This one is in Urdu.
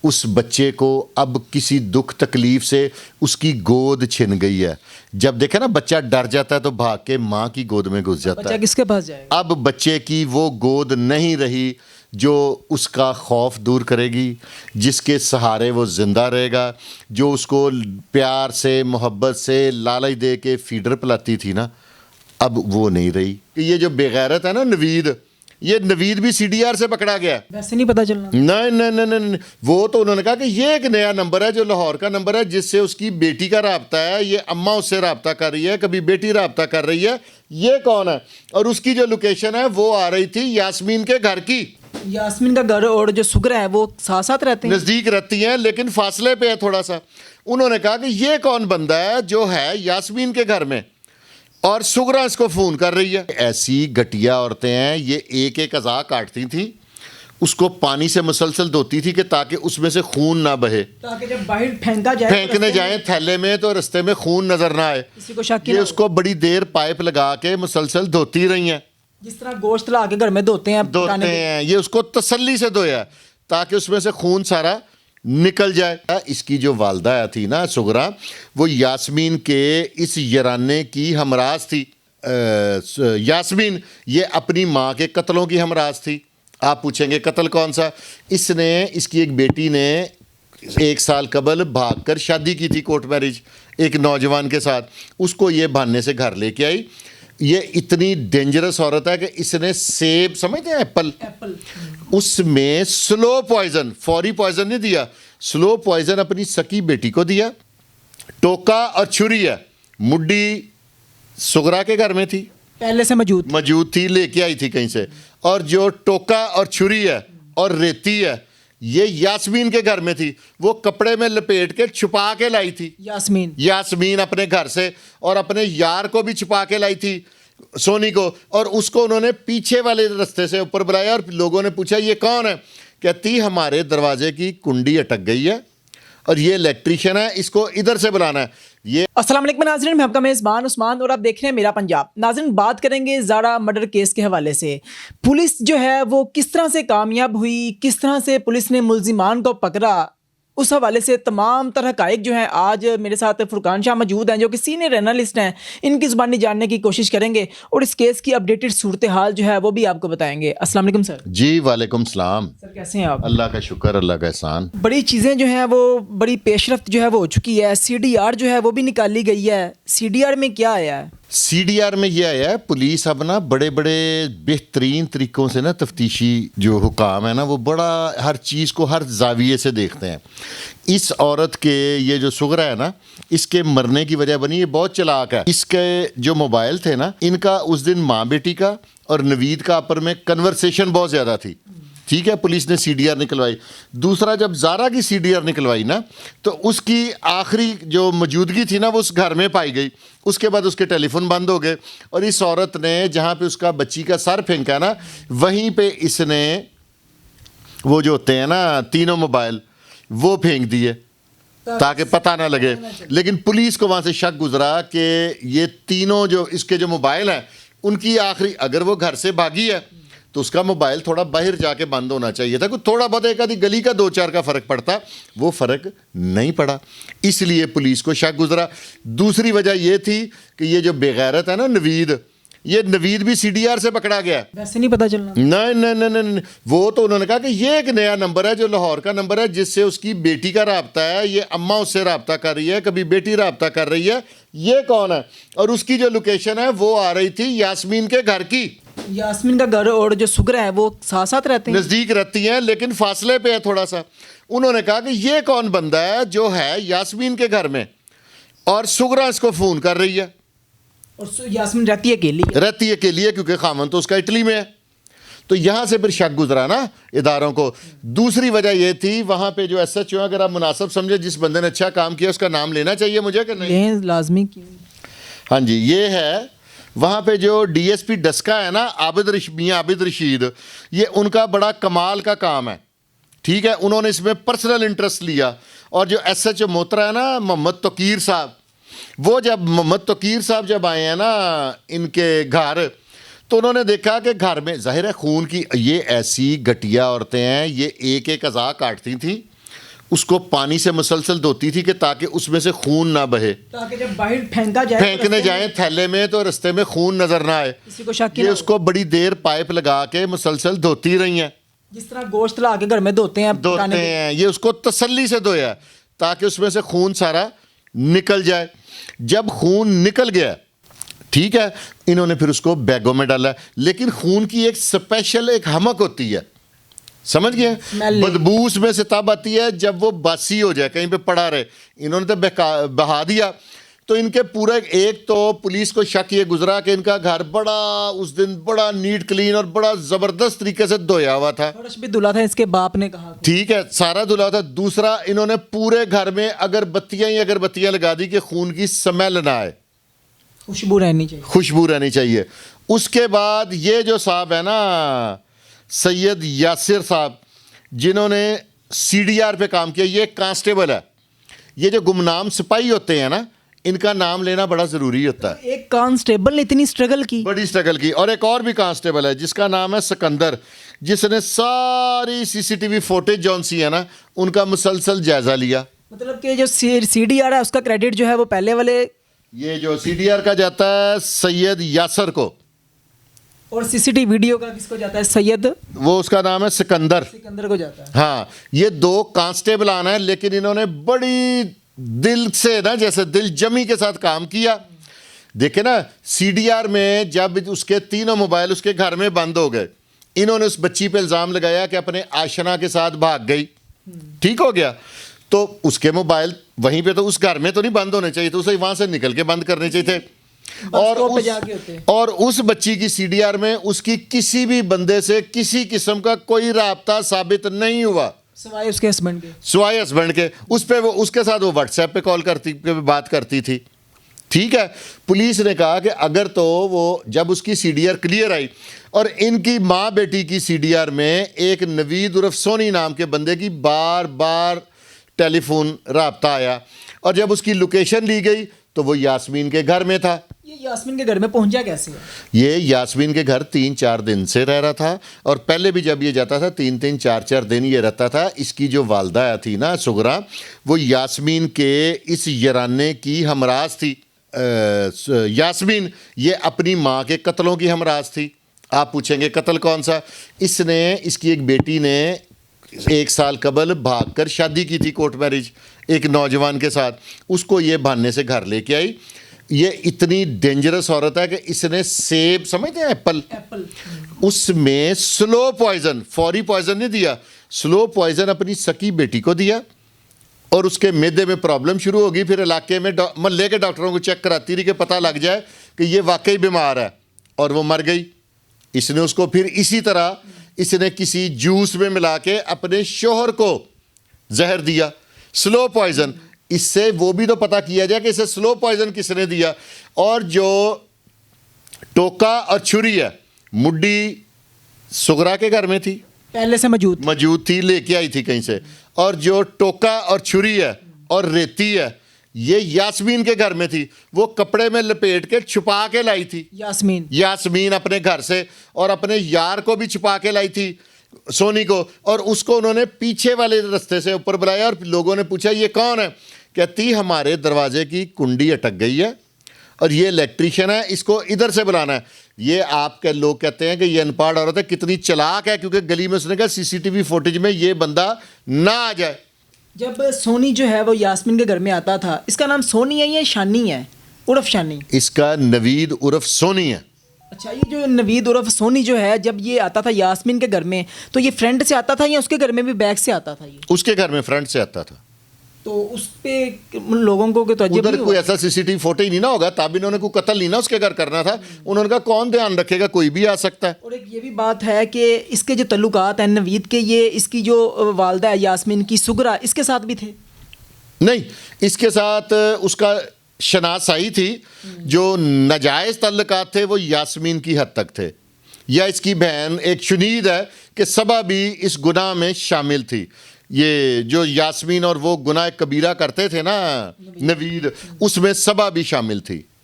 اس بچے کو اب کسی دکھ تکلیف سے اس کی گود چھن گئی ہے. جب دیکھے نا بچہ ڈر جاتا ہے تو بھاگ کے ماں کی گود میں گھس جاتا ہے. بچہ کس کے پاس جائے گا؟ اب بچے کی وہ گود نہیں رہی جو اس کا خوف دور کرے گی, جس کے سہارے وہ زندہ رہے گا, جو اس کو پیار سے محبت سے لالچ دے کے فیڈر پلاتی تھی نا, اب وہ نہیں رہی. یہ جو بے غیرت ہے نا نوید, یہ نوید بھی سی ڈی آر سے پکڑا گیا. ویسے نہیں پتا چلنا. نہیں, وہ تو انہوں نے کہا کہ یہ ایک نیا نمبر ہے جو لاہور کا نمبر ہے, جس سے اس کی بیٹی کا رابطہ ہے. یہ اماں اس سے رابطہ کر رہی ہے, کبھی بیٹی رابطہ کر رہی ہے. یہ کون ہے؟ اور اس کی جو لوکیشن ہے وہ آ رہی تھی یاسمین کے گھر کی. یاسمین کا گھر اور جو سگرا ہے وہ ساتھ ساتھ رہتے ہیں, نزدیک رہتی ہیں لیکن فاصلے پہ ہے تھوڑا سا. انہوں نے کہا کہ یہ کون بندہ ہے جو ہے یاسمین کے گھر میں, اور سگرا اس کو فون کر رہی ہے. ایسی گھٹیا عورتیں ہیں, یہ ایک ایک اعضاء کاٹتی تھیں, اس کو پانی سے مسلسل دھوتی تھی کہ تاکہ اس میں سے خون نہ بہے, تاکہ جب باہر پھینکا جائے پھینکنے جائیں تھیلے میں تو رستے میں خون نظر نہ آئے. کسی کو شک یہ اس کو بڑی دیر پائپ لگا کے مسلسل دھوتی رہی ہیں, جس طرح گوشت لا کے گھر میں دھوتے ہیں. یہ اس کو تسلی سے دھویا تاکہ اس میں سے خون سارا نکل جائے. اس کی جو والدہ تھی نا سگرا, وہ یاسمین کے اس یرانے کی ہمراز تھی. یاسمین یہ اپنی ماں کے قتلوں کی ہمراز تھی. آپ پوچھیں گے قتل کون سا؟ اس کی ایک بیٹی نے 1 سال قبل بھاگ کر شادی کی تھی, کورٹ میرج, ایک نوجوان کے ساتھ. اس کو یہ بہانے سے گھر لے کے آئی. یہ اتنی ڈینجرس عورت ہے کہ اس نے سیب سمجھتے ہیں ایپل, اس میں سلو پوائزن, فوری پوائزن نہیں دیا, سلو پوائزن اپنی سکی بیٹی کو دیا. ٹوکا اور چھری ہے, مڈی سگرا کے گھر میں تھی, پہلے سے موجود تھی, لے کے آئی تھی کہیں سے. اور جو ٹوکا اور چھری ہے اور ریتی ہے یہ یاسمین کے گھر میں تھی. وہ کپڑے میں لپیٹ کے چھپا کے لائی تھی یاسمین اپنے گھر سے, اور اپنے یار کو بھی چھپا کے لائی تھی, سونی کو. اور اس کو انہوں نے پیچھے والے رستے سے اوپر بلایا, اور لوگوں نے پوچھا یہ کون ہے؟ کہتی ہمارے دروازے کی کنڈی اٹک گئی ہے اور یہ الیکٹریشین ہے, اس کو ادھر سے بلانا ہے. یہ السلام علیکم ناظرین, میں آپ کا میزبان عثمان اور آپ دیکھ رہے ہیں میرا پنجاب. ناظرین, بات کریں گے زارا مرڈر کیس کے حوالے سے. پولیس جو ہے وہ کس طرح سے کامیاب ہوئی, کس طرح سے پولیس نے ملزمان کو پکڑا, اس حوالے سے تمام طرح حقائق جو ہیں آج میرے ساتھ فرقان شاہ موجود ہیں جو کہ سینئر اینالسٹ ہیں. ان کی زبانی جاننے کی کوشش کریں گے اور اس کیس کی اپڈیٹڈ صورتحال جو ہے وہ بھی آپ کو بتائیں گے. السلام علیکم سر. جی وعلیکم السلام سر, کیسے ہیں آپ؟ اللہ کا شکر, اللہ کا احسان. بڑی چیزیں جو ہیں وہ بڑی پیش رفت جو ہے وہ ہو چکی ہے. سی ڈی آر جو ہے وہ بھی نکالی گئی ہے. سی ڈی آر میں کیا آیا ہے؟ سی ڈی آر میں یہ آیا ہے, پولیس اب نا بڑے بڑے بہترین طریقوں سے نا تفتیشی جو حکام ہے نا وہ بڑا ہر چیز کو ہر زاویے سے دیکھتے ہیں. اس عورت کے یہ جو سگرا ہے نا, اس کے مرنے کی وجہ بنی, یہ بہت چلاک ہے. اس کے جو موبائل تھے نا, ان کا اس دن ماں بیٹی کا اور نوید کا آپر میں کنورسیشن بہت زیادہ تھی. ٹھیک ہے, پولیس نے سی ڈی آر نکلوائی. دوسرا, جب زارا کی سی ڈی آر نکلوائی نا تو اس کی آخری جو موجودگی تھی نا وہ اس گھر میں پائی گئی. اس کے بعد اس کے ٹیلی فون بند ہو گئے, اور اس عورت نے جہاں پہ اس کا بچی کا سر پھینکا نا, وہیں پہ اس نے وہ جو ہوتے ہیں نا تینوں موبائل وہ پھینک دیے تاکہ پتہ نہ لگے. لیکن پولیس کو وہاں سے شک گزرا کہ یہ تینوں جو اس کے جو موبائل ہیں ان کی آخری, اگر وہ گھر سے بھاگی ہے تو اس کا موبائل تھوڑا باہر جا کے بند ہونا چاہیے تھا. کوئی تھوڑا بہت ایک آدھی گلی کا 2-4 کا فرق پڑتا, وہ فرق نہیں پڑا, اس لیے پولیس کو شک گزرا. دوسری وجہ یہ تھی کہ یہ جو بے غیرت ہے نا نوید, یہ نوید بھی سی ڈی آر سے پکڑا گیا. ویسے نہیں پتا چلنا. نہیں, وہ تو انہوں نے کہا کہ یہ ایک نیا نمبر ہے جو لاہور کا نمبر ہے, جس سے اس کی بیٹی کا رابطہ ہے. یہ اماں اس سے رابطہ کر رہی ہے, کبھی بیٹی رابطہ کر رہی ہے. یہ کون ہے؟ اور اس کی جو لوکیشن ہے وہ آ رہی تھی یاسمین کے گھر کی. یاسمین کا گھر اور جو سگرا ہے وہ ساتھ ساتھ رہتے ہیں, نزدیک رہتی ہیں لیکن فاصلے پہ ہے تھوڑا سا. انہوں نے کہا کہ یہ کون بندہ ہے جو ہے یاسمین کے گھر میں, اور سگرا اس کو فون کر رہی ہے. اور یاسمین رہتی ہے اکیلی ہے کیونکہ خامن تو اس کا اٹلی میں ہے. تو یہاں سے پھر شک گزرا نا اداروں کو. دوسری وجہ یہ تھی, وہاں پہ جو ایس ایچ او, اگر آپ مناسب سمجھے, جس بندے نے اچھا کام کیا اس کا نام لینا چاہیے مجھے کہ نہیں؟ لازمی. ہاں جی, یہ ہے وہاں پہ جو ڈی ایس پی ڈسکا ہے نا, میاں عابد رشید, یہ ان کا بڑا کمال کا کام ہے. ٹھیک ہے, انہوں نے اس میں پرسنل انٹرسٹ لیا. اور جو ایس ایچ او محترم ہے نا محمد توقیر صاحب, وہ جب محمد توقیر صاحب جب آئے ہیں نا ان کے گھر, تو انہوں نے دیکھا کہ گھر میں ظاہر ہے خون کی, یہ ایسی گھٹیا عورتیں ہیں, یہ ایک ایک اعضاء کاٹتی تھیں, اس کو پانی سے مسلسل دھوتی تھی کہ تاکہ اس میں سے خون نہ بہے, تاکہ جب باہر پھینکا جائے پھینکنے جائیں تھیلے میں تو رستے میں خون نظر نہ آئے. کسی کو شک یہ اس کو بڑی دیر پائپ لگا کے مسلسل دھوتی رہی ہیں, جس طرح گوشت لا کے گھر میں دھوتے ہیں یہ اس کو تسلی سے دھویا تاکہ اس میں سے خون سارا نکل جائے. جب خون نکل گیا, ٹھیک ہے, انہوں نے پھر اس کو بیگوں میں ڈالا, لیکن خون کی ایک سپیشل ایک حمک ہوتی ہے, سمجھ گئے, بدبو اس میں سے تب آتی ہے جب وہ باسی ہو جائے, کہیں پہ پڑا رہے. انہوں نے تو بہا دیا. تو ان کے پورا ایک تو پولیس کو شک یہ گزرا کہ ان کا گھر بڑا اس دن بڑا نیٹ کلین اور بڑا زبردست طریقے سے دھویا ہوا تھا, فرش بھی دھلا تھا, اس کے باپ نے کہا, ٹھیک ہے, سارا دھلا تھا. دوسرا, انہوں نے پورے گھر میں اگربتیاں لگا دی کہ خون کی سمیل نہ آئے, خوشبو رہنی چاہیے, خوشبو رہنی چاہیے. اس کے بعد یہ جو صاحب ہے نا سید یاسر صاحب, جنہوں نے سی ڈی آر پہ کام کیا, یہ کانسٹیبل ہے. یہ جو گمنام سپاہی ہوتے ہیں نا, ان کا نام لینا بڑا ضروری ہوتا ہے. ایک کانسٹیبل نے اتنی سٹرگل کی, بڑی سٹرگل کی. اور ایک اور بھی کانسٹیبل ہے جس کا نام ہے سکندر, جس نے ساری سی سی ٹی وی فوٹیج جون سی ہے نا ان کا مسلسل جائزہ لیا. مطلب کہ جو سی ڈی آر ہے اس کا کریڈٹ جو ہے وہ پہلے والے, یہ جو سی ڈی آر کا جاتا ہے سید یاسر کو, اور سی سی ٹی ویڈیو کا کس کو جاتا ہے, سید, وہ اس کا نام ہے سکندر کو جاتا ہے. ہاں, یہ دو کانسٹیبل آنا ہے, لیکن انہوں نے بڑی دل سے نا, جیسے دل جمی کے ساتھ کام کیا. دیکھیں نا, سی ڈی آر میں جب اس کے تینوں موبائل اس کے گھر میں بند ہو گئے, انہوں نے اس بچی پہ الزام لگایا کہ اپنے آشنا کے ساتھ بھاگ گئی, ٹھیک ہو گیا. تو اس کے موبائل وہیں پہ, تو اس گھر میں تو نہیں بند ہونے چاہیے, تو اسے وہاں سے نکل کے بند کرنے چاہیے تھے. اور اس بچی کی سی ڈی آر میں اس کی کسی بھی بندے سے کسی قسم کا کوئی رابطہ ثابت نہیں ہوا, سوائے اس کے ہسبینڈ کے. اس پہ وہ اس کے ساتھ وہ واٹس ایپ پہ بات کرتی تھی, ٹھیک ہے. پولیس نے کہا کہ اگر تو وہ جب اس کی سی ڈی آر کلیئر آئی, اور ان کی ماں بیٹی کی سی ڈی آر میں ایک نوید عرف سونی نام کے بندے کی بار بار ٹیلی فون رابطہ آیا, اور جب اس کی لوکیشن لی گئی تو وہ یاسمین کے گھر میں تھا. یہ یاسمین کے گھر میں پہنچا کیسے؟ یہ یاسمین کے گھر 3-4 دن سے رہ رہا تھا, اور پہلے بھی جب یہ جاتا تھا 3-3 4-4 دن یہ رہتا تھا. اس کی جو والدہ تھی نا سغرا, وہ یاسمین کے اس یرانے کی ہمراز تھی. یاسمین یہ اپنی ماں کے قتلوں کی ہمراز تھی. آپ پوچھیں گے قتل کون سا؟ اس کی ایک بیٹی نے 1 سال قبل بھاگ کر شادی کی تھی, کورٹ میرج, ایک نوجوان کے ساتھ. اس کو یہ بہانے سے گھر لے کے آئی. یہ اتنی ڈینجرس عورت ہے کہ اس نے سیب, سمجھتے ہیں ایپل, اس میں سلو پوائزن, فوری پوائزن نہیں دیا, سلو پوائزن اپنی سکی بیٹی کو دیا, اور اس کے معدے میں پرابلم شروع ہوگی. پھر علاقے میں محلے کے ڈاکٹروں کو چیک کراتی رہی کہ پتہ لگ جائے کہ یہ واقعی بیمار ہے, اور وہ مر گئی. اس نے اس کو پھر اسی طرح اس نے کسی جوس میں ملا کے اپنے شوہر کو زہر دیا, سلو پوائزن. اس سے وہ بھی تو پتہ کیا جائے کہ اسے سلو پوائزن کس نے دیا. اور جو ٹوکا اور چھری ہے, مڈی سغرا کے گھر میں تھی, پہلے سے موجود تھی, لے کے آئی تھی کہیں سے. اور جو ٹوکا اور چھری ہے اور ریتی ہے, یہ یاسمین کے گھر میں تھی. وہ کپڑے میں لپیٹ کے چھپا کے لائی تھی یاسمین اپنے گھر سے, اور اپنے یار کو بھی چھپا کے لائی تھی, سونی کو. اور اس کو انہوں نے پیچھے والے رستے سے اوپر بلایا, اور لوگوں نے پوچھا یہ کون ہے؟ کہتی ہمارے دروازے کی کنڈی اٹک گئی ہے, اور یہ الیکٹریشین ہے, اس کو ادھر سے بلانا ہے. یہ آپ کے لوگ کہتے ہیں کہ یہ ان پڑھ عورت ہے, کتنی چلاک ہے, کیونکہ گلی میں اس نے کہا سی سی ٹی وی فوٹیج میں یہ بندہ نہ آ جائے. جب سونی جو ہے وہ یاسمین کے گھر میں آتا تھا, اس کا نام سونی ہے یا شانی ہے, عرف شانی؟ اس کا نوید عرف سونی ہے. اچھا, یہ جو نوید عرف سونی جو ہے, جب یہ آتا تھا یاسمین کے گھر میں, تو یہ فرنٹ سے آتا تھا یا اس کے گھر میں بھی بیک سے آتا تھا؟ یہ اس کے گھر میں فرنٹ سے آتا تھا. تو اس پہ لوگوں کو ادھر کوئی ایسا سی سی ٹی وی فوٹیج نہیں نہ ہوگا, تب انہوں نے کوئی قتل نہیں نا اس کے گھر کرنا تھا. انہوں نے کہا کون دھیان رکھے گا, کوئی بھی آ سکتا ہے. اور ایک یہ بھی بات ہے کہ اس کے جو تعلقات ہیں نوید کے, یہ اس کی جو والدہ ہے یاسمین کی سغرا, اس کے ساتھ بھی تھے؟ نہیں, اس کے ساتھ اس کا شناسائی تھی. جو ناجائز تعلقات تھے وہ یاسمین کی حد تک تھے, یا اس کی بہن ایک شنید ہے کہ صبا بھی اس گناہ میں شامل تھی. یہ جو یاسمین اور وہ گناہ کبیرہ کرتے تھے نا نوید, اس میں صبا بھی شامل تھی.